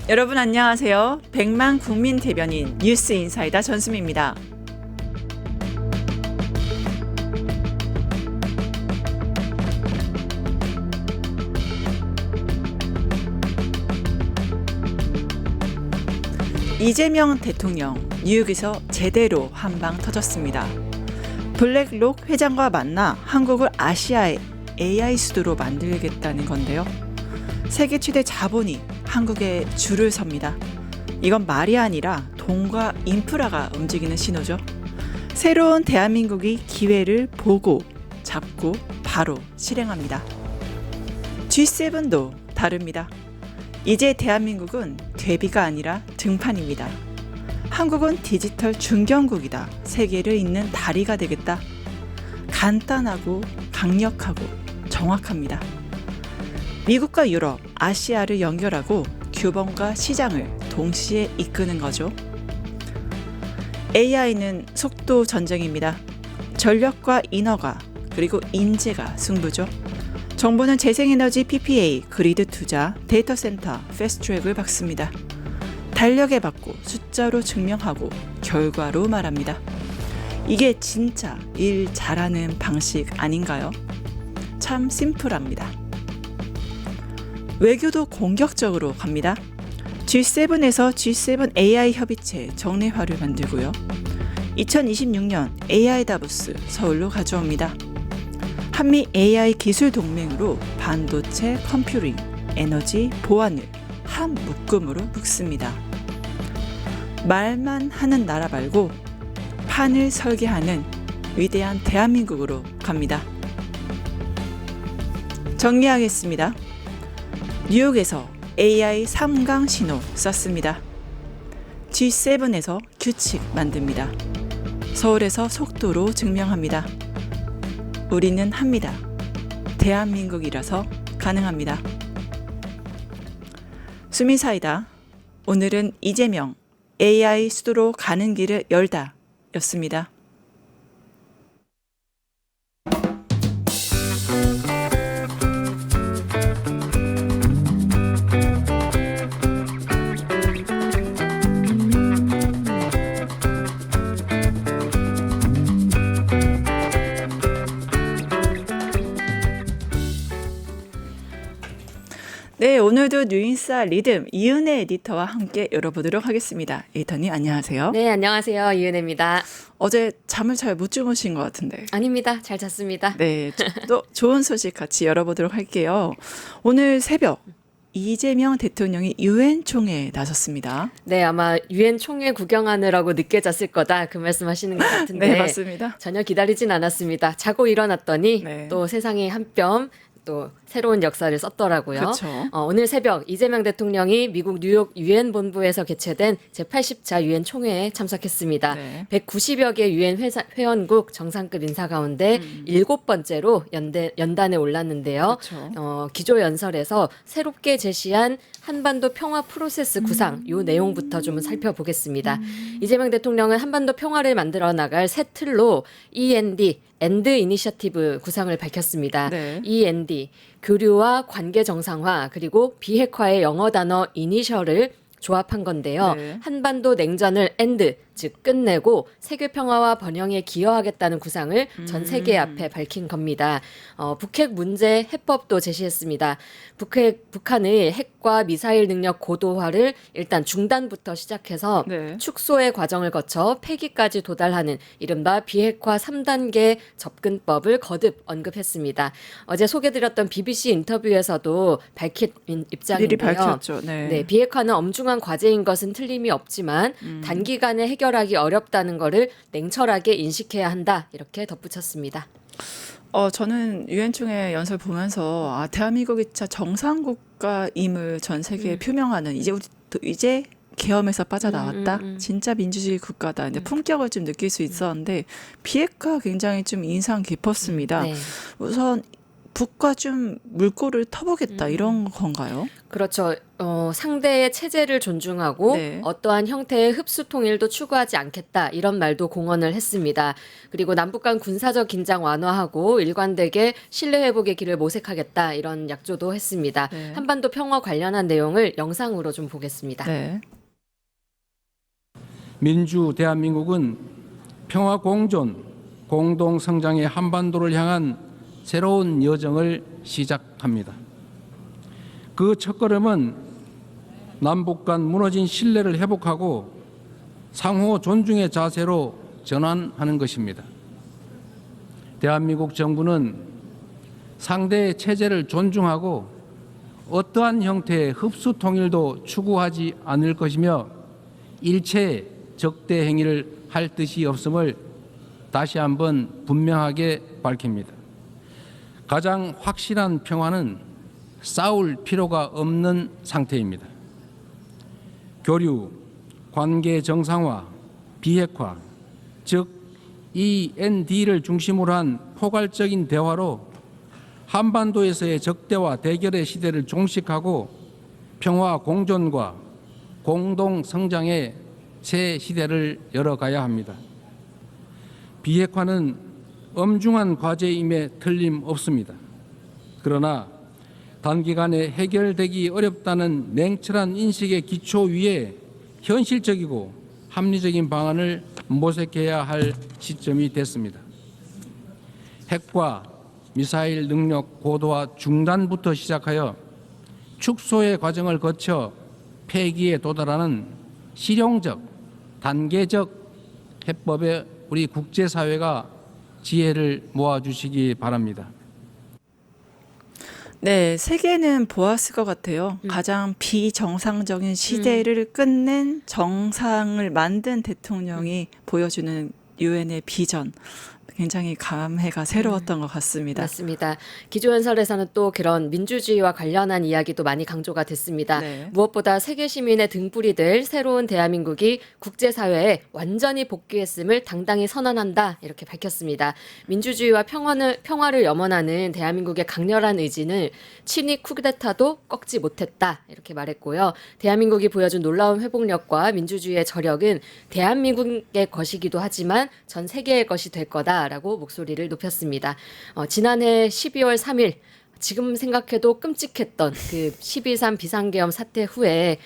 여러분 안녕하세요. 100만 국민 대변인 뉴스 인사이다 전수미입니다. 이재명 대통령 뉴욕에서 제대로 한방 터졌습니다. 블랙록 회장과 만나 한국을 아시아의 AI 수도로 만들겠다는 건데요. 세계 최대 자본이 한국에 줄을 섭니다. 이건 말이 아니라 돈과 인프라가 움직이는 신호죠. 새로운 대한민국이 기회를 보고 잡고 바로 실행합니다. G7도 다릅니다. 이제 대한민국은 대비가 아니라 등판입니다. 한국은 디지털 중견국이다. 세계를 잇는 다리가 되겠다. 간단하고 강력하고 정확합니다. 미국과 유럽, 아시아를 연결하고 규범과 시장을 동시에 이끄는 거죠. AI는 속도 전쟁입니다. 전력과 인허가 그리고 인재가 승부죠. 정부는 재생에너지 PPA, 그리드 투자, 데이터 센터, 패스트트랙을 박습니다. 달력에 받고 숫자로 증명하고 결과로 말합니다. 이게 진짜 일 잘하는 방식 아닌가요? 참 심플합니다. 외교도 공격적으로 갑니다. G7에서 G7 AI 협의체 정례화를 만들고요. 2026년 AI 다보스 서울로 가져옵니다. 한미 AI 기술 동맹으로 반도체, 컴퓨팅, 에너지, 보안을 한 묶음으로 묶습니다. 말만 하는 나라 말고 판을 설계하는 위대한 대한민국으로 갑니다. 정리하겠습니다. 뉴욕에서 AI 3강 신호 썼습니다. G7에서 규칙 만듭니다. 서울에서 속도로 증명합니다. 우리는 합니다. 대한민국이라서 가능합니다. 수미사이다. 오늘은 이재명 AI 수도로 가는 길을 열다 였습니다. 네, 오늘도 뉴인사 리듬 이은혜 에디터와 함께 열어보도록 하겠습니다. 에디터님 안녕하세요. 네, 안녕하세요. 이은혜입니다. 어제 잠을 잘 못 주무신 것 같은데. 아닙니다. 잘 잤습니다. 네, 또 좋은 소식 같이 열어보도록 할게요. 오늘 새벽 이재명 대통령이 유엔 총회에 나섰습니다. 네, 아마 유엔 총회 구경하느라고 늦게 잤을 거다 그 말씀하시는 것 같은데. 네, 맞습니다. 전혀 기다리진 않았습니다. 자고 일어났더니 네. 또 세상에 한 뼘 또 새로운 역사를 썼더라고요. 그렇죠. 오늘 새벽 이재명 대통령이 미국 뉴욕 유엔 본부에서 개최된 제80차 유엔 총회에 참석했습니다. 네. 190여 개 유엔 회원국 정상급 인사 가운데 7번째로 연단에 올랐는데요. 그렇죠. 기조 연설에서 새롭게 제시한 한반도 평화 프로세스 구상 요 내용부터 좀 살펴보겠습니다. 이재명 대통령은 한반도 평화를 만들어 나갈 새 틀로 END 엔드 이니셔티브 구상을 밝혔습니다. 네. END 교류와 관계 정상화 그리고 비핵화의 영어 단어 이니셜을 조합한 건데요. 네. 한반도 냉전을 엔드 즉 끝내고 세계 평화와 번영에 기여하겠다는 구상을 전 세계 앞에 밝힌 겁니다. 북핵 문제 해법도 제시했습니다. 북한의 핵과 미사일 능력 고도화를 일단 중단부터 시작해서 네. 축소의 과정을 거쳐 폐기까지 도달하는 이른바 비핵화 3단계 접근법을 거듭 언급했습니다. 어제 소개드렸던 BBC 인터뷰에서도 밝힌 입장인데요. 미리 밝혔죠. 네. 네, 비핵화는 엄중한 과제인 것은 틀림이 없지만 단기간에 해결하기 어렵다는 것을 냉철하게 인식해야 한다. 이렇게 덧붙였습니다. 저는 유엔 총회 연설 보면서 대한민국이 진짜 정상국가임을 전 세계에 표명하는 이제 계엄에서 빠져나왔다. 진짜 민주주의 국가다. 이제 품격을 좀 느낄 수 있었는데 비핵화 굉장히 좀 인상 깊었습니다. 네. 우선 북과 좀 물꼬를 터보겠다 이런 건가요? 그렇죠. 상대의 체제를 존중하고 네. 어떠한 형태의 흡수 통일도 추구하지 않겠다 이런 말도 공언을 했습니다. 그리고 남북 간 군사적 긴장 완화하고 일관되게 신뢰 회복의 길을 모색하겠다 이런 약조도 했습니다. 네. 한반도 평화 관련한 내용을 영상으로 좀 보겠습니다. 네. 민주 대한민국은 평화 공존, 공동 성장의 한반도를 향한 새로운 여정을 시작합니다. 그 첫걸음은 남북 간 무너진 신뢰를 회복하고 상호 존중의 자세로 전환하는 것입니다. 대한민국 정부는 상대의 체제를 존중하고 어떠한 형태의 흡수 통일도 추구하지 않을 것이며 일체의 적대 행위를 할 뜻이 없음을 다시 한번 분명하게 밝힙니다. 가장 확실한 평화는 싸울 필요가 없는 상태입니다. 교류, 관계 정상화, 비핵화, 즉 END를 중심으로 한 포괄적인 대화로 한반도에서의 적대와 대결의 시대를 종식하고 평화 공존과 공동 성장의 새 시대를 열어가야 합니다. 비핵화는 엄중한 과제임에 틀림없습니다. 그러나 단기간에 해결되기 어렵다는 냉철한 인식의 기초 위에 현실적이고 합리적인 방안을 모색해야 할 시점이 됐습니다. 핵과 미사일 능력 고도화 중단부터 시작하여 축소의 과정을 거쳐 폐기에 도달하는 실용적, 단계적 해법에 우리 국제사회가 지혜를 모아주시기 바랍니다. 네, 세계는 보았을 것 같아요. 가장 비정상적인 시대를 끝낸 정상을 만든 대통령이 보여주는 유엔의 비전. 굉장히 감회가 새로웠던 것 같습니다. 맞습니다. 기조연설에서는 또 그런 민주주의와 관련한 이야기도 많이 강조가 됐습니다. 네. 무엇보다 세계 시민의 등불이 될 새로운 대한민국이 국제사회에 완전히 복귀했음을 당당히 선언한다 이렇게 밝혔습니다. 민주주의와 평화를 염원하는 대한민국의 강렬한 의지는 친위 쿠데타도 꺾지 못했다 이렇게 말했고요. 대한민국이 보여준 놀라운 회복력과 민주주의의 저력은 대한민국의 것이기도 하지만 전 세계의 것이 될 거다 라고 목소리를 높였습니다. 지난해 12월 3일 지금 생각해도 끔찍했던 그 12.3 비상계엄 사태 후에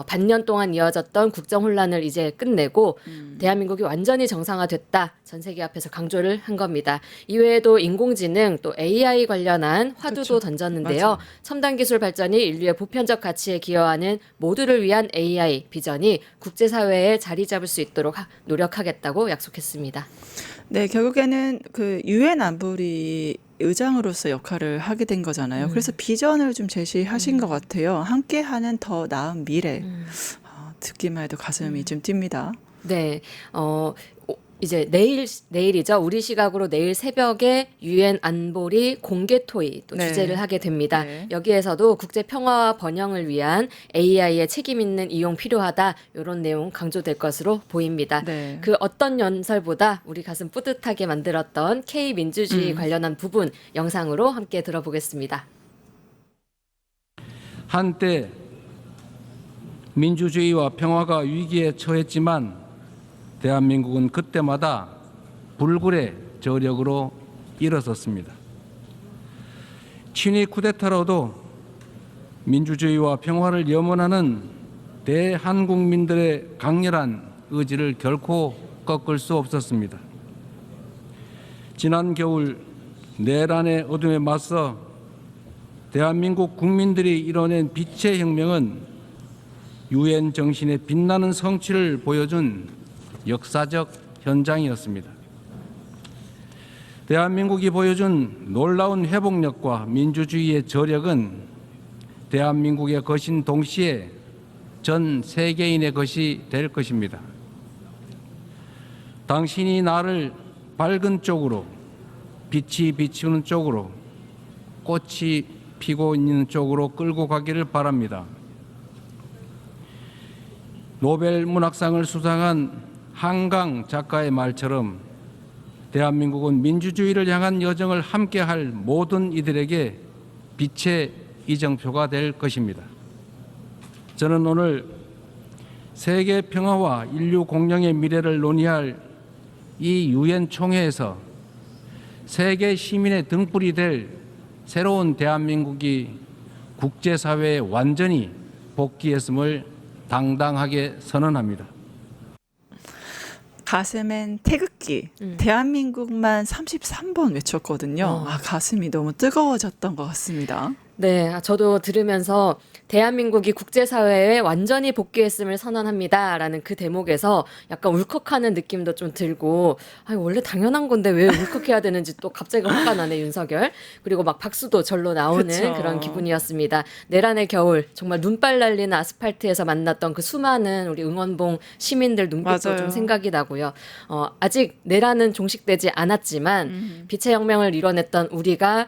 반년 동안 이어졌던 국정 혼란을 이제 끝내고 대한민국이 완전히 정상화됐다. 전 세계 앞에서 강조를 한 겁니다. 이외에도 인공지능 또 AI 관련한 화두도 그렇죠. 던졌는데요. 맞아요. 첨단 기술 발전이 인류의 보편적 가치에 기여하는 모두를 위한 AI 비전이 국제사회에 자리 잡을 수 있도록 노력하겠다고 약속했습니다. 네, 결국에는 그 유엔 안보리 의장으로서 역할을 하게 된 거잖아요. 그래서 비전을 좀 제시하신 것 같아요. 함께하는 더 나은 미래. 듣기만 해도 가슴이 좀 뜁니다. 네, 이제 내일이죠. 우리 시각으로 내일 새벽에 유엔 안보리 공개 토의 또 네. 주재를 하게 됩니다. 네. 여기에서도 국제 평화와 번영을 위한 AI의 책임 있는 이용 필요하다 이런 내용 강조될 것으로 보입니다. 네. 그 어떤 연설보다 우리 가슴 뿌듯하게 만들었던 K 민주주의 관련한 부분 영상으로 함께 들어보겠습니다. 한때 민주주의와 평화가 위기에 처했지만 대한민국은 그때마다 불굴의 저력으로 일어섰습니다. 친위 쿠데타로도 민주주의와 평화를 염원하는 대한국민들의 강렬한 의지를 결코 꺾을 수 없었습니다. 지난 겨울 내란의 어둠에 맞서 대한민국 국민들이 이뤄낸 빛의 혁명은 유엔 정신의 빛나는 성취를 보여준 역사적 현장이었습니다. 대한민국이 보여준 놀라운 회복력과 민주주의의 저력은 대한민국의 것인 동시에 전 세계인의 것이 될 것입니다. 당신이 나를 밝은 쪽으로, 빛이 비추는 쪽으로, 꽃이 피고 있는 쪽으로 끌고 가기를 바랍니다. 노벨 문학상을 수상한 한강 작가의 말처럼 대한민국은 민주주의를 향한 여정을 함께할 모든 이들에게 빛의 이정표가 될 것입니다. 저는 오늘 세계 평화와 인류 공영의 미래를 논의할 이 유엔 총회에서 세계 시민의 등불이 될 새로운 대한민국이 국제사회에 완전히 복귀했음을 당당하게 선언합니다. 가슴엔 태극기, 대한민국만 33번 외쳤거든요. 가슴이 너무 뜨거워졌던 것 같습니다. 네, 저도 들으면서 대한민국이 국제사회에 완전히 복귀했음을 선언합니다라는 그 대목에서 약간 울컥하는 느낌도 좀 들고, 원래 당연한 건데 왜 울컥해야 되는지 또 갑자기 화가 나네, 윤석열. 그리고 막 박수도 절로 나오는 그쵸. 그런 기분이었습니다. 내란의 겨울, 정말 눈발 날리는 아스팔트에서 만났던 그 수많은 우리 응원봉 시민들 눈빛도 맞아요. 좀 생각이 나고요. 아직 내란은 종식되지 않았지만 빛의 혁명을 이뤄냈던 우리가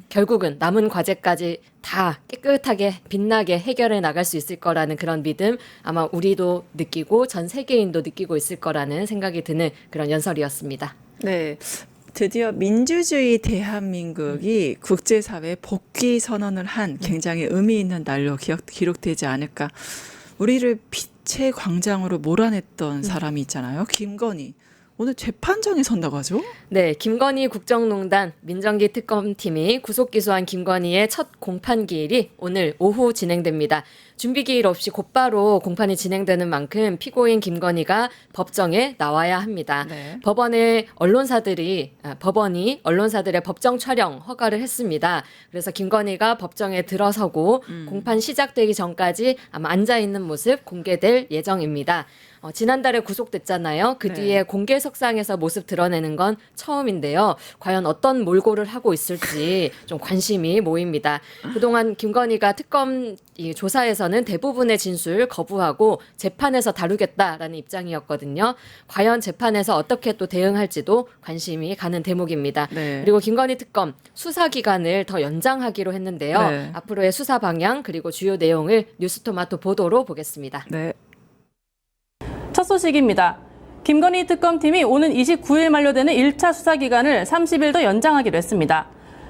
결국은 남은 과제까지 다 깨끗하게 빛나게 해결해 나갈 수 있을 거라는 그런 믿음 아마 우리도 느끼고 전 세계인도 느끼고 있을 거라는 생각이 드는 그런 연설이었습니다. 네. 드디어 민주주의 대한민국이 국제사회에 복귀 선언을 한 굉장히 의미 있는 날로 기록되지 않을까. 우리를 빛의 광장으로 몰아냈던 사람이 있잖아요. 김건희. 오늘 재판장에 선다고 하죠? 네, 김건희 국정농단 민정기 특검팀이 구속 기소한 김건희의 첫 공판 기일이 오늘 오후 진행됩니다. 준비 기일 없이 곧바로 공판이 진행되는 만큼 피고인 김건희가 법정에 나와야 합니다. 네. 법원이 언론사들의 법정 촬영 허가를 했습니다. 그래서 김건희가 법정에 들어서고 공판 시작되기 전까지 아마 앉아 있는 모습 공개될 예정입니다. 지난달에 구속됐잖아요. 그 네. 뒤에 공개석상에서 모습 드러내는 건 처음인데요. 과연 어떤 몰골을 하고 있을지 좀 관심이 모입니다. 그동안 김건희가 특검 조사에서는 대부분의 진술 거부하고 재판에서 다루겠다라는 입장이었거든요. 과연 재판에서 어떻게 또 대응할지도 관심이 가는 대목입니다. 네. 그리고 김건희 특검 수사 기간을 더 연장하기로 했는데요. 네. 앞으로의 수사 방향 그리고 주요 내용을 뉴스토마토 보도로 보겠습니다. 네. 첫 소식입니다. 김건희 특검팀이 오는 29일 만료되는 1차 수사 기간을 30일 더 연장하기로 했습니다.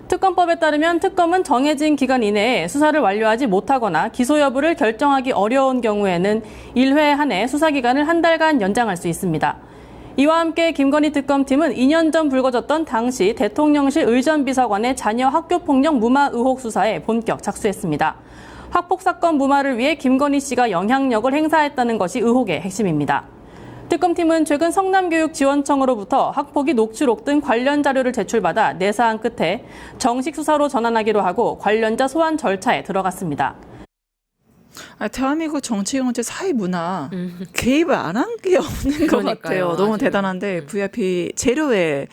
특검법에 따르면 특검은 정해진 기간 이내에 수사를 완료하지 못하거나 기소 여부를 결정하기 어려운 경우에는 1회 한해 수사 기간을 한 달간 연장할 수 있습니다. 이와 함께 김건희 특검팀은 2년 전 불거졌던 당시 대통령실 의전비서관의 자녀 학교폭력 무마 의혹 수사에 본격 착수했습니다. 학폭 사건 무마를 위해 김건희 씨가 영향력을 행사했다는 것이 의혹의 핵심입니다. 특검팀은 최근 성남교육지원청으로부터 학폭위 녹취록 등 관련 자료를 제출받아 내사한 끝에 정식 수사로 전환하기로 하고 관련자 소환 절차에 들어갔습니다. 대한민국 정치, 경제, 사회, 문화 개입을 안 한 게 없는 것 그러니까요. 같아요. 너무 맞아요. 대단한데 VIP 재료의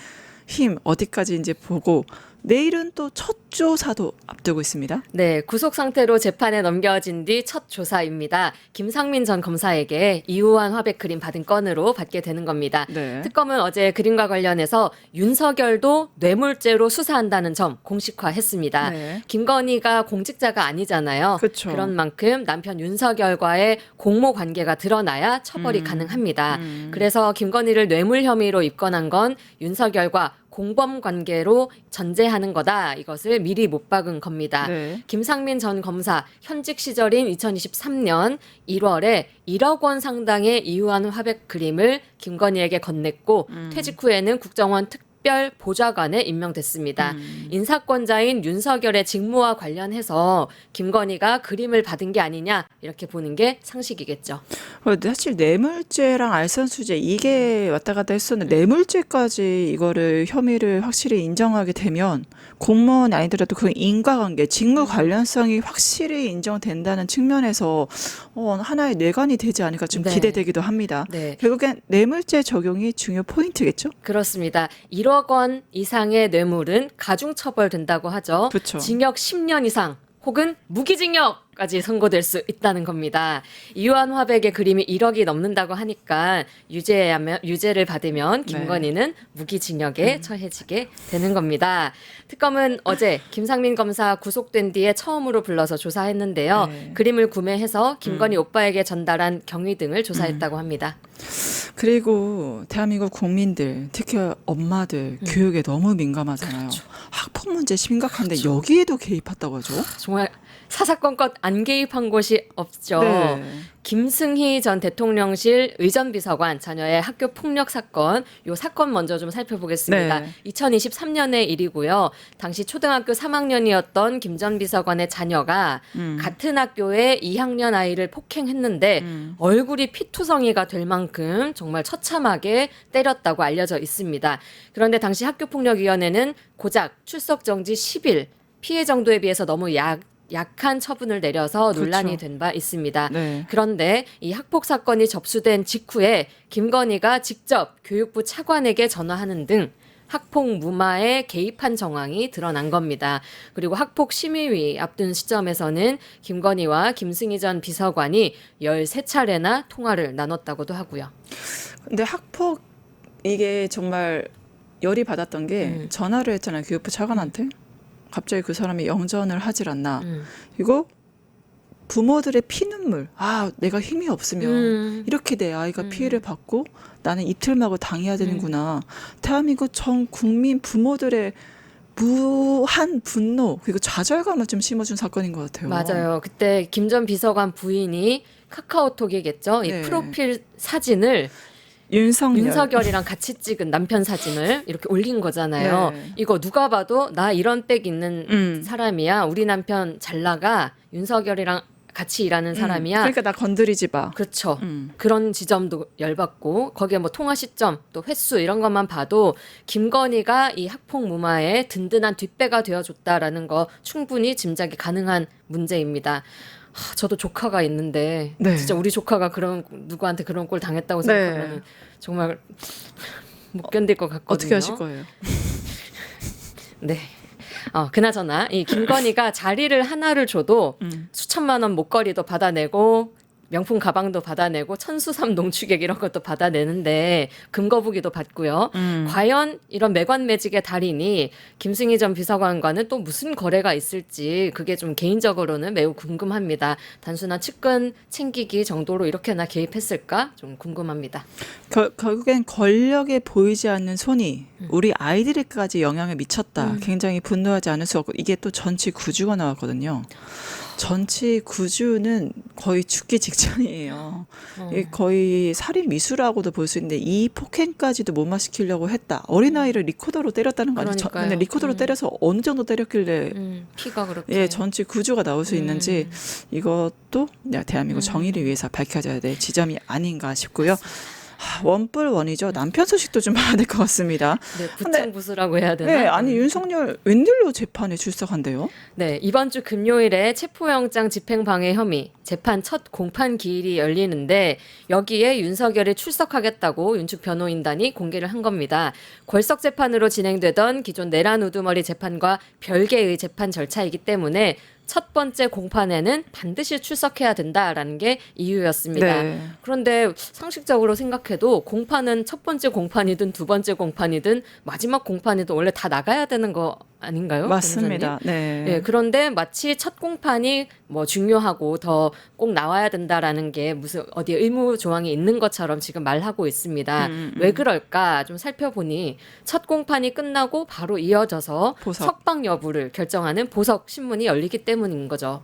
힘 어디까지 이제 보고 내일은 또 첫 조사도 앞두고 있습니다. 네, 구속 상태로 재판에 넘겨진 뒤 첫 조사입니다. 김상민 전 검사에게 이우한 화백 그림 받은 건으로 받게 되는 겁니다. 네. 특검은 어제 그림과 관련해서 윤석열도 뇌물죄로 수사한다는 점 공식화했습니다. 네. 김건희가 공직자가 아니잖아요. 그쵸. 런 만큼 남편 윤석열과의 공모 관계가 드러나야 처벌이 가능합니다. 그래서 김건희를 뇌물 혐의로 입건한 건 윤석열과 공범 관계로 전제하는 거다. 이것을 미리 못 박은 겁니다. 네. 김상민 전 검사 현직 시절인 2023년 1월에 1억 원 상당의 이우한 화백 그림을 김건희에게 건넸고 퇴직 후에는 국정원 특별 보좌관에 임명됐습니다. 인사권자인 윤석열의 직무와 관련해서 김건희가 그림을 받은 게 아니냐 이렇게 보는 게 상식이겠죠. 사실 뇌물죄랑 알선수재 이게 왔다 갔다 했었는데 뇌물죄까지 이거를 혐의를 확실히 인정하게 되면 공무원이 아니더라도 그 인과관계, 직무 관련성이 확실히 인정된다는 측면에서 하나의 뇌관이 되지 않을까 좀 네. 기대되기도 합니다. 네. 결국엔 뇌물죄 적용이 중요 포인트겠죠? 그렇습니다. 1억 원 이상의 뇌물은 가중처벌된다고 하죠. 그쵸. 징역 10년 이상 혹은 무기징역까지 선고될 수 있다는 겁니다. 이우한 화백의 그림이 1억이 넘는다고 하니까 유죄를 받으면 김건희는 무기징역에 처해지게 되는 겁니다. 특검은 어제 김상민 검사 구속된 뒤에 처음으로 불러서 조사했는데요. 네. 그림을 구매해서 김건희 오빠에게 전달한 경위 등을 조사했다고 합니다. 그리고 대한민국 국민들, 특히 엄마들 교육에 너무 민감하잖아요. 학폭 문제 심각한데 여기에도 개입했다고 하죠. 정말 사사건건 안 개입한 곳이 없죠. 네. 김승희 전 대통령실 의전비서관 자녀의 학교 폭력 사건, 요 사건 먼저 좀 살펴보겠습니다. 네. 2023년의 일이고요. 당시 초등학교 3학년이었던 김 전 비서관의 자녀가 같은 학교의 2학년 아이를 폭행했는데 얼굴이 피투성이가 될 만큼 정말 처참하게 때렸다고 알려져 있습니다. 그런데 당시 학교폭력위원회는 고작 출석 정지 10일, 피해 정도에 비해서 너무 약한 처분을 내려서 논란이 그렇죠. 된 바 있습니다. 네. 그런데 이 학폭 사건이 접수된 직후에 김건희가 직접 교육부 차관에게 전화하는 등 학폭 무마에 개입한 정황이 드러난 겁니다. 그리고 학폭 심의위 앞둔 시점에서는 김건희와 김승희 전 비서관이 13차례나 통화를 나눴다고도 하고요. 근데 학폭 이게 정말 열이 받았던 게 전화를 했잖아요. 교육부 차관한테. 갑자기 그 사람이 영전을 하질 않나. 이거 부모들의 피눈물. 아, 내가 힘이 없으면 이렇게 내 아이가 피해를 받고 나는 이틀마고 당해야 되는구나. 대한민국 전 국민 부모들의 무한 분노 그리고 좌절감을 좀 심어준 사건인 것 같아요. 맞아요. 그때 김 전 비서관 부인이 카카오톡이겠죠. 이 네. 프로필 사진을 윤석열이랑 같이 찍은 남편 사진을 이렇게 올린 거잖아요. 네. 이거 누가 봐도 나 이런 백 있는 사람이야. 우리 남편 잘 나가. 윤석열이랑 같이 일하는 사람이야. 그러니까 나 건드리지 마. 그렇죠. 그런 지점도 열받고 거기에 뭐 통화 시점 또 횟수 이런 것만 봐도 김건희가 이 학폭 무마에 든든한 뒷배가 되어줬다라는 거 충분히 짐작이 가능한 문제입니다. 저도 조카가 있는데 네. 진짜 우리 조카가 그런 누구한테 그런 꼴 당했다고 생각하면 네. 정말 못 견딜 것 같거든요. 어떻게 하실 거예요? 네. 그나저나 이 김건희가 자리를 하나를 줘도 수천만 원 목걸이도 받아내고 명품 가방도 받아내고 천수삼 농축액 이런 것도 받아내는데 금거북이도 받고요. 과연 이런 매관매직의 달인이 김승희 전 비서관과는 또 무슨 거래가 있을지 그게 좀 개인적으로는 매우 궁금합니다. 단순한 측근 챙기기 정도로 이렇게나 개입했을까 좀 궁금합니다. 결국엔 권력에 보이지 않는 손이 우리 아이들에게까지 영향을 미쳤다. 굉장히 분노하지 않을 수 없고 이게 또 전치 9주가 나왔거든요. 전치 9주는 거의 죽기 직전이에요. 이게 거의 살인 미수라고도 볼 수 있는데 이 폭행까지도 무마시키려고 했다. 어린아이를 리코더로 때렸다는 거 아니죠? 그러니까요. 근데 리코더로 때려서 어느 정도 때렸길래 피가 그렇게 예, 전치 9주가 나올 수 있는지 이것도 대한민국 정의를 위해서 밝혀져야 될 지점이 아닌가 싶고요. 원뿔 원이죠. 남편 소식도 좀 봐야 될 것 같습니다. 네, 부창부수라고 해야 되나? 네, 아니 윤석열 웬일로 재판에 출석한대요? 네, 이번 주 금요일에 체포영장 집행방해 혐의 재판 첫 공판 기일이 열리는데 여기에 윤석열이 출석하겠다고 윤축 변호인단이 공개를 한 겁니다. 골석 재판으로 진행되던 기존 내란 우두머리 재판과 별개의 재판 절차이기 때문에 첫 번째 공판에는 반드시 출석해야 된다라는 게 이유였습니다. 네. 그런데 상식적으로 생각해도 공판은 첫 번째 공판이든 두 번째 공판이든 마지막 공판이든 원래 다 나가야 되는 거 아닌가요? 맞습니다. 네. 네, 그런데 마치 첫 공판이 뭐 중요하고 더 꼭 나와야 된다라는 게 무슨 어디에 의무 조항이 있는 것처럼 지금 말하고 있습니다. 왜 그럴까 좀 살펴보니 첫 공판이 끝나고 바로 이어져서 보석. 석방 여부를 결정하는 보석 신문이 열리기 때문인 거죠.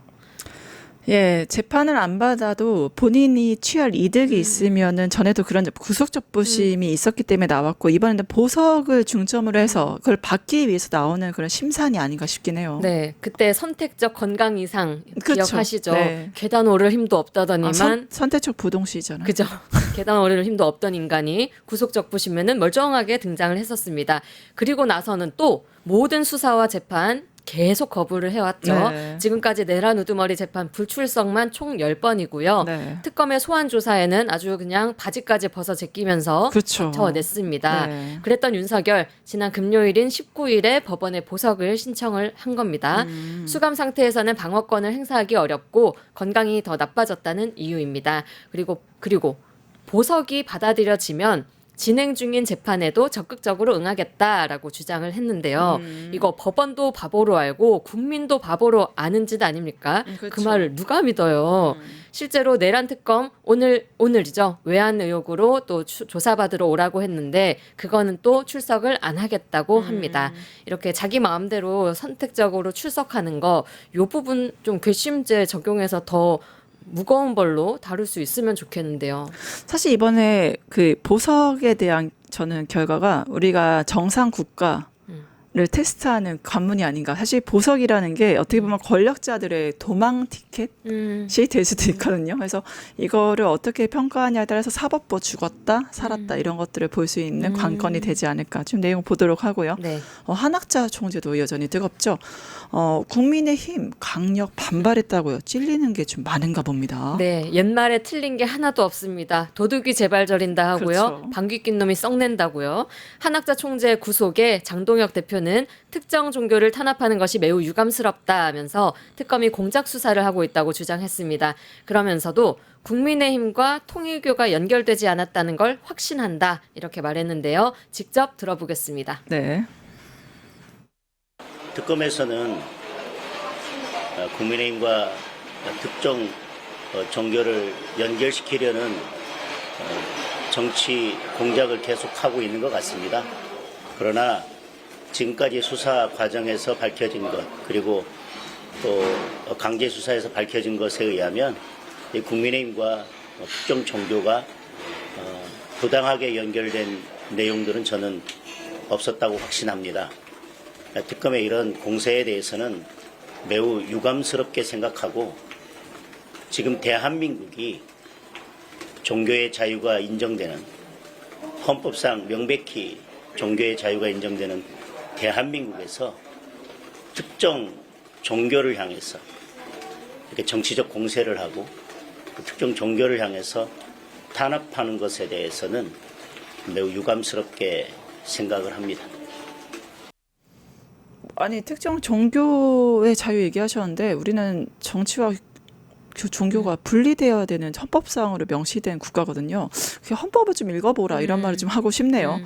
예, 재판을 안 받아도 본인이 취할 이득이 있으면은 전에도 그런 구속적 부심이 있었기 때문에 나왔고 이번에는 보석을 중점으로 해서 그걸 받기 위해서 나오는 그런 심산이 아닌가 싶긴 해요. 네, 그때 선택적 건강 이상 그쵸. 기억하시죠? 네. 계단 오를 힘도 없다더니만 선택적 부동시잖아요. 그죠. 계단 오를 힘도 없던 인간이 구속적 부심에는 멀쩡하게 등장을 했었습니다. 그리고 나서는 또 모든 수사와 재판 계속 거부를 해왔죠. 네. 지금까지 내란 우두머리 재판 불출석만 총 10번이고요. 네. 특검의 소환 조사에는 아주 그냥 바지까지 벗어 제끼면서 그렇죠. 버텨냈습니다. 네. 그랬던 윤석열 지난 금요일인 19일에 법원에 보석을 신청을 한 겁니다. 수감 상태에서는 방어권을 행사하기 어렵고 건강이 더 나빠졌다는 이유입니다. 그리고 보석이 받아들여지면 진행 중인 재판에도 적극적으로 응하겠다라고 주장을 했는데요. 이거 법원도 바보로 알고 국민도 바보로 아는 짓 아닙니까? 그 그렇죠. 말을 누가 믿어요? 실제로 내란 특검 오늘이죠. 외환 의혹으로 또 조사받으러 오라고 했는데 그거는 또 출석을 안 하겠다고 합니다. 이렇게 자기 마음대로 선택적으로 출석하는 거 요 부분 좀 괘씸죄 적용해서 더 무거운 벌로 다룰 수 있으면 좋겠는데요. 사실 이번에 그 보석에 대한 저는 결과가 우리가 정상 국가를 테스트하는 관문이 아닌가. 사실 보석이라는 게 어떻게 보면 권력자들의 도망 티켓이 될 수도 있거든요. 그래서 이거를 어떻게 평가하냐에 따라서 사법부 죽었다, 살았다 이런 것들을 볼 수 있는 관건이 되지 않을까. 좀 내용 보도록 하고요. 네. 한학자 총재도 여전히 뜨겁죠. 국민의힘 강력 반발했다고요. 찔리는 게 좀 많은가 봅니다. 네, 옛말에 틀린 게 하나도 없습니다. 도둑이 제발 저린다 하고요. 그렇죠. 방귀 낀 놈이 썩낸다고요. 한학자 총재 구속에 장동혁 대표는 특정 종교를 탄압하는 것이 매우 유감스럽다면서 특검이 공작 수사를 하고 있다고 주장했습니다. 그러면서도 국민의힘과 통일교가 연결되지 않았다는 걸 확신한다 이렇게 말했는데요. 직접 들어보겠습니다. 네. 특검에서는 국민의힘과 특정 종교를 연결시키려는 정치 공작을 계속하고 있는 것 같습니다. 그러나 지금까지 수사 과정에서 밝혀진 것 그리고 또 강제 수사에서 밝혀진 것에 의하면 국민의힘과 특정 종교가 부당하게 연결된 내용들은 저는 없었다고 확신합니다. 특검의 이런 공세에 대해서는 매우 유감스럽게 생각하고 지금 대한민국이 종교의 자유가 인정되는 헌법상 명백히 종교의 자유가 인정되는 대한민국에서 특정 종교를 향해서 이렇게 정치적 공세를 하고 그 특정 종교를 향해서 탄압하는 것에 대해서는 매우 유감스럽게 생각을 합니다. 아니 특정 종교의 자유 얘기하셨는데 우리는 정치와 종교가 분리되어야 되는 헌법상으로 명시된 국가거든요. 그 헌법을 좀 읽어보라 이런 말을 좀 하고 싶네요.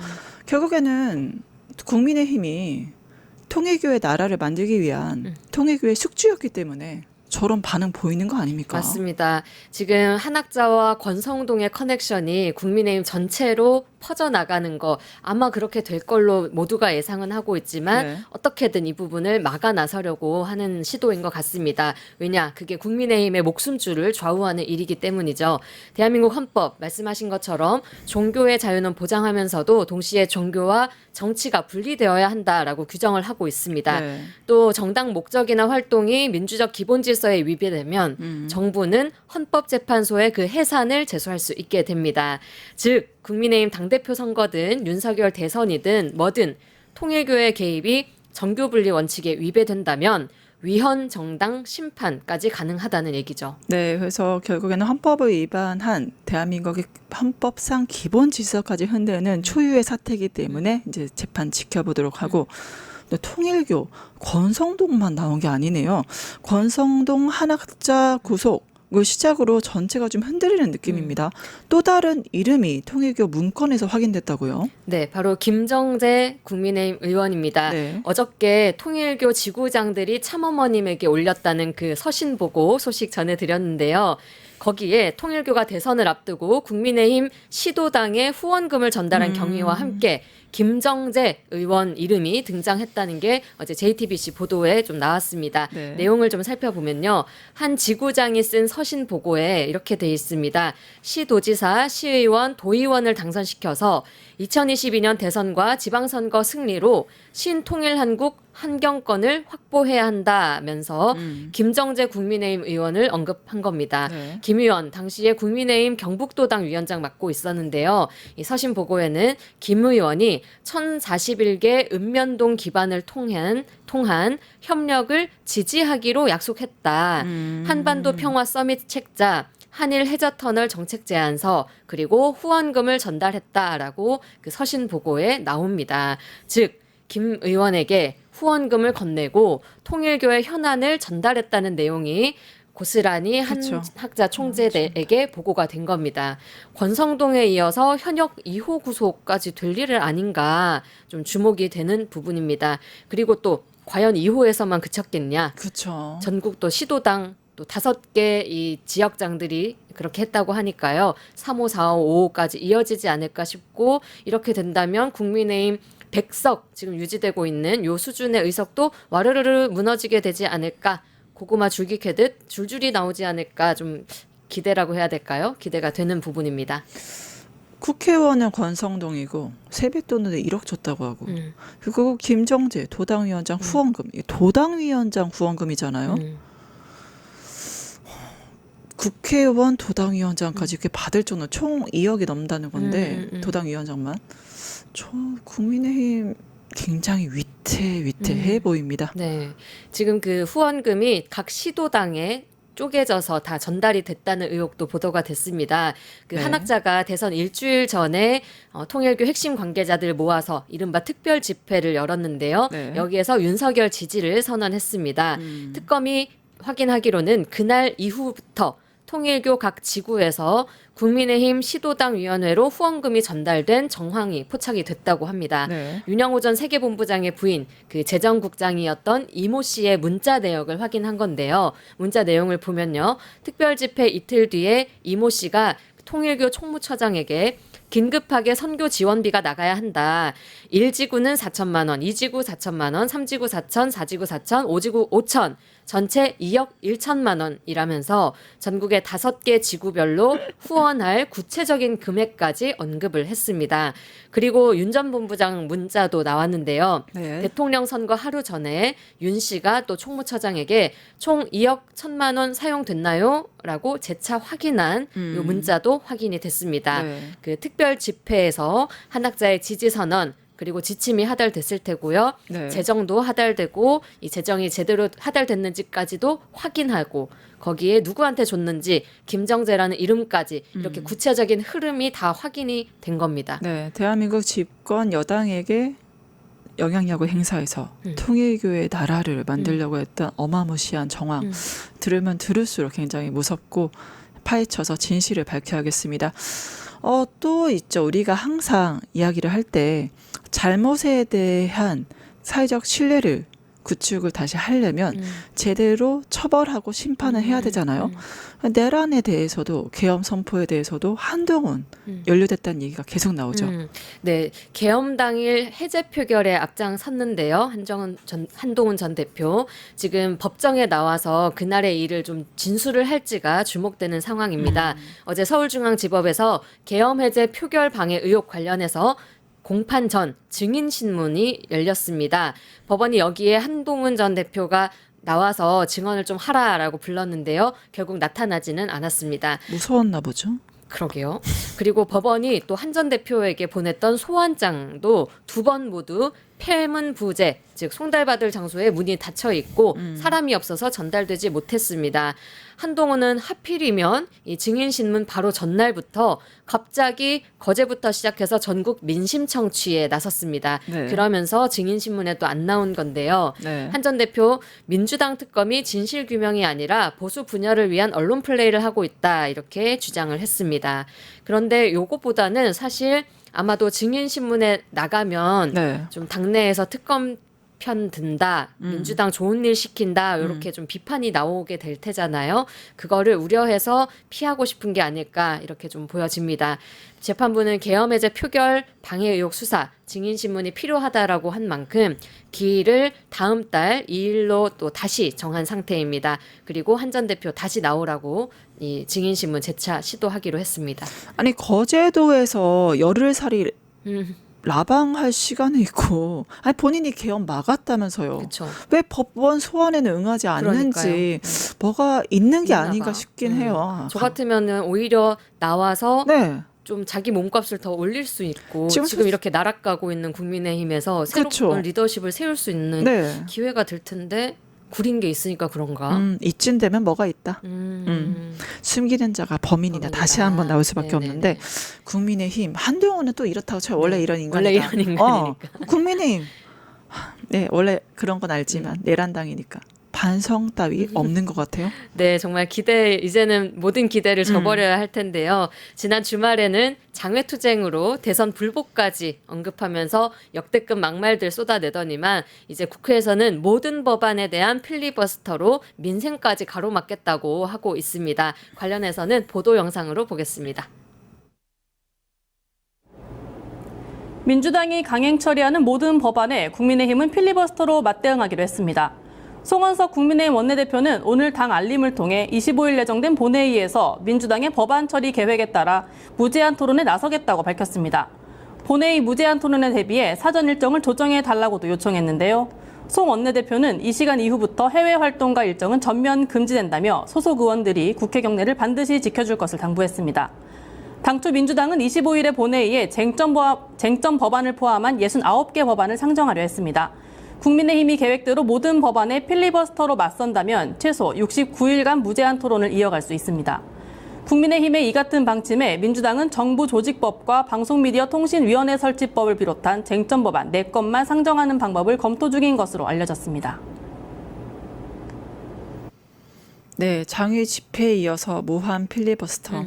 결국에는 국민의힘이 통일교의 나라를 만들기 위한 통일교의 숙주였기 때문에 저런 반응 보이는 거 아닙니까? 맞습니다. 지금 한학자와 권성동의 커넥션이 국민의힘 전체로 퍼져나가는 거 아마 그렇게 될 걸로 모두가 예상은 하고 있지만 네. 어떻게든 이 부분을 막아 나서려고 하는 시도인 것 같습니다. 왜냐? 그게 국민의힘의 목숨줄을 좌우하는 일이기 때문이죠. 대한민국 헌법 말씀하신 것처럼 종교의 자유는 보장하면서도 동시에 종교와 정치가 분리되어야 한다라고 규정을 하고 있습니다. 네. 또 정당 목적이나 활동이 민주적 기본 질서에 위배되면 정부는 헌법재판소에 그 해산을 제소할 수 있게 됩니다. 즉 국민의힘 당대표 선거든 윤석열 대선이든 뭐든 통일교의 개입이 정교분리 원칙에 위배된다면 위헌 정당 심판까지 가능하다는 얘기죠. 네, 그래서 결국에는 헌법을 위반한 대한민국의 헌법상 기본 질서까지 흔드는 초유의 사태이기 때문에 이제 재판 지켜보도록 하고 또 통일교 권성동만 나온 게 아니네요. 권성동 한학자 구속 을 시작으로 전체가 좀 흔들리는 느낌입니다. 또 다른 이름이 통일교 문건에서 확인됐다고요? 네, 바로 김정재 국민의힘 의원입니다. 네. 어저께 통일교 지구장들이 참어머님에게 올렸다는 그 서신 보고 소식 전해드렸는데요. 거기에 통일교가 대선을 앞두고 국민의힘 시도당에 후원금을 전달한 경위와 함께 김정재 의원 이름이 등장했다는 게 어제 JTBC 보도에 좀 나왔습니다. 네. 내용을 좀 살펴보면요. 한 지구장이 쓴 서신 보고에 이렇게 돼 있습니다. 시도지사, 시의원, 도의원을 당선시켜서 2022년 대선과 지방선거 승리로 신통일한국 한경권을 확보해야 한다면서 김정재 국민의힘 의원을 언급한 겁니다. 네. 김 의원 당시에 국민의힘 경북도당 위원장 맡고 있었는데요. 이 서신 보고에는 김 의원이 1041개 읍면동 기반을 통한 협력을 지지하기로 약속했다. 한반도 평화 서밋 책자 한일 해저터널 정책 제안서 그리고 후원금을 전달했다라고 그 서신 보고에 나옵니다. 즉 김 의원에게 후원금을 건네고 통일교의 현안을 전달했다는 내용이 고스란히 한 그렇죠. 학자 총재에게 보고가 된 겁니다. 권성동에 이어서 현역 2호 구속까지 될 일은 아닌가 좀 주목이 되는 부분입니다. 그리고 또 과연 2호에서만 그쳤겠냐? 그렇죠. 전국 또 시도당 또 5개 이 지역장들이 그렇게 했다고 하니까요. 3호, 4호, 5호까지 이어지지 않을까 싶고 이렇게 된다면 국민의힘 100석 지금 유지되고 있는 요 수준의 의석도 와르르르 무너지게 되지 않을까. 고구마 줄기 캐듯 줄줄이 나오지 않을까 좀 기대라고 해야 될까요? 기대가 되는 부분입니다. 국회의원은 권성동이고 세뱃돈을 1억 줬다고 하고 그리고 김정재 도당위원장 후원금 이게 도당위원장 후원금이잖아요. 국회의원 도당위원장까지 이렇게 받을 정도 총 2억이 넘는다는 건데 도당위원장만 국민의힘 굉장히 위태위태해 보입니다. 네, 지금 그 후원금이 각 시도당에 쪼개져서 다 전달이 됐다는 의혹도 보도가 됐습니다. 그 네. 한학자가 대선 일주일 전에 통일교 핵심 관계자들 모아서 이른바 특별 집회를 열었는데요. 네. 여기에서 윤석열 지지를 선언했습니다. 특검이 확인하기로는 그날 이후부터 통일교 각 지구에서 국민의힘 시도당 위원회로 후원금이 전달된 정황이 포착이 됐다고 합니다. 네. 윤영호 전 세계본부장의 부인, 그 재정국장이었던 이모 씨의 문자 내역을 확인한 건데요. 문자 내용을 보면요. 특별 집회 이틀 뒤에 이모 씨가 통일교 총무처장에게 긴급하게 선교 지원비가 나가야 한다. 1지구는 4천만 원, 2지구 4천만 원, 3지구 4천, 4지구 4천, 5지구 5천, 전체 2억 1천만 원이라면서 전국의 5개 지구별로 후원할 구체적인 금액까지 언급을 했습니다. 그리고 윤 전 본부장 문자도 나왔는데요. 네. 대통령 선거 하루 전에 윤 씨가 또 총무처장에게 총 2억 1천만 원 사용됐나요? 라고 재차 확인한 이 문자도 확인이 됐습니다. 네. 그 특별 집회에서 한학자의 지지 선언 그리고 지침이 하달됐을 테고요. 네. 재정도 하달되고 이 재정이 제대로 하달됐는지까지도 확인하고 거기에 누구한테 줬는지 김정재라는 이름까지 이렇게 구체적인 흐름이 다 확인이 된 겁니다. 네, 대한민국 집권 여당에게 영향력을 행사해서 통일교의 나라를 만들려고 했던 어마무시한 정황 들으면 들을수록 굉장히 무섭고 파헤쳐서 진실을 밝혀야겠습니다. 또 있죠. 우리가 항상 이야기를 할 때 잘못에 대한 사회적 신뢰를 구축을 다시 하려면 제대로 처벌하고 심판을 해야 되잖아요. 내란에 대해서도 계엄 선포에 대해서도 한동훈 연루됐다는 얘기가 계속 나오죠. 네, 계엄 당일 해제 표결에 앞장섰는데요. 한동훈 전 대표 지금 법정에 나와서 그날의 일을 좀 진술을 할지가 주목되는 상황입니다. 어제 서울중앙지법에서 계엄 해제 표결 방해 의혹 관련해서 공판 전 증인 신문이 열렸습니다. 법원이 여기에 한동훈 전 대표가 나와서 증언을 좀 하라라고 불렀는데요. 결국 나타나지는 않았습니다. 무서웠나 보죠. 그러게요. 그리고 법원이 또 한 전 대표에게 보냈던 소환장도 2번 모두 폐문부재, 즉 송달받을 장소에 문이 닫혀 있고 사람이 없어서 전달되지 못했습니다. 한동훈은 하필이면 이 증인신문 바로 전날부터 갑자기 거제부터 시작해서 전국 민심 청취에 나섰습니다. 네. 그러면서 증인신문에도 안 나온 건데요. 네. 한 전 대표 민주당 특검이 진실규명이 아니라 보수 분열을 위한 언론 플레이를 하고 있다 이렇게 주장을 했습니다. 그런데 요것보다는 사실 아마도 증인신문에 나가면 네. 좀 당내에서 특검 편 든다, 민주당 좋은 일 시킨다 이렇게 좀 비판이 나오게 될 테잖아요. 그거를 우려해서 피하고 싶은 게 아닐까 이렇게 좀 보여집니다. 재판부는 계엄 해제 표결 방해 의혹 수사 증인신문이 필요하다라고 한 만큼 기일을 다음 달 2일로 또 다시 정한 상태입니다. 그리고 한 전 대표 다시 나오라고 이 증인신문 재차 시도하기로 했습니다. 아니 거제도에서 열흘살이 라방할 시간이 있고 아니 본인이 계엄 막았다면서요. 그렇죠. 왜 법원 소환에는 응하지 않는지 뭐가 있는 게 있나 아닌가 봐. 싶긴 해요. 저 같으면은 오히려 나와서 네. 좀 자기 몸값을 더 올릴 수 있고 지금 지금 이렇게 나락가고 있는 국민의힘에서 새로운 그쵸. 리더십을 세울 수 있는 네. 기회가 될 텐데 구린 게 있으니까 그런가? 이쯤 되면 뭐가 있다. 숨기는 자가 범인이다. 범인이다. 다시 한번 나올 수밖에 네네네. 없는데 국민의힘 한동훈은 또 이렇다고 쳐요. 원래 이런 인간이다. 원래 이런 인간이니까. 국민의힘 네 원래 그런 건 알지만 내란당이니까 반성 따위 없는 것 같아요. 네, 정말 이제는 모든 기대를 저버려야 할 텐데요. 지난 주말에는 장외투쟁으로 대선 불복까지 언급하면서 역대급 막말들 쏟아내더니만 이제 국회에서는 모든 법안에 대한 필리버스터로 민생까지 가로막겠다고 하고 있습니다. 관련해서는 보도 영상으로 보겠습니다. 민주당이 강행 처리하는 모든 법안에 국민의힘은 필리버스터로 맞대응하기로 했습니다. 송원석 국민의힘 원내대표는 오늘 당 알림을 통해 25일 예정된 본회의에서 민주당의 법안 처리 계획에 따라 무제한 토론에 나서겠다고 밝혔습니다. 본회의 무제한 토론에 대비해 사전 일정을 조정해달라고도 요청했는데요. 송 원내대표는 이 시간 이후부터 해외 활동과 일정은 전면 금지된다며 소속 의원들이 국회 경내를 반드시 지켜줄 것을 당부했습니다. 당초 민주당은 25일에 본회의에 쟁점 법안을 포함한 69개 법안을 상정하려 했습니다. 국민의힘이 계획대로 모든 법안에 필리버스터로 맞선다면 최소 69일간 무제한 토론을 이어갈 수 있습니다. 국민의힘의 이 같은 방침에 민주당은 정부조직법과 방송미디어통신위원회 설치법을 비롯한 쟁점 법안 4건만 상정하는 방법을 검토 중인 것으로 알려졌습니다. 네, 장외 집회에 이어서 무한 필리버스터.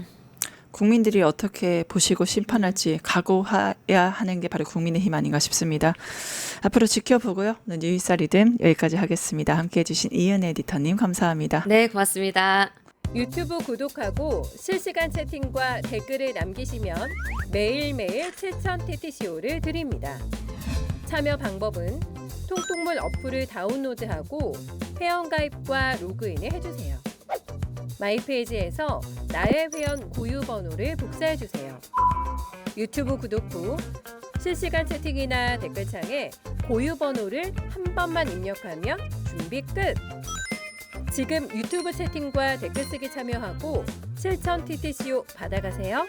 국민들이 어떻게 보시고 심판할지 각오해야 하는 게 바로 국민의힘 아닌가 싶습니다. 앞으로 지켜보고요. 뉴이스 리듬 여기까지 하겠습니다. 함께해 주신 이은혜 에디터님 감사합니다. 네, 고맙습니다. 유튜브 구독하고 실시간 채팅과 댓글을 남기시면 매일매일 7,000TTCO를 드립니다. 참여 방법은 통통물 어플을 다운로드하고 회원가입과 로그인을 해주세요. 마이페이지에서 나의 회원 고유 번호를 복사해주세요. 유튜브 구독 후 실시간 채팅이나 댓글창에 고유 번호를 한 번만 입력하면 준비 끝! 지금 유튜브 채팅과 댓글 쓰기 참여하고 7,000TTCO 받아가세요.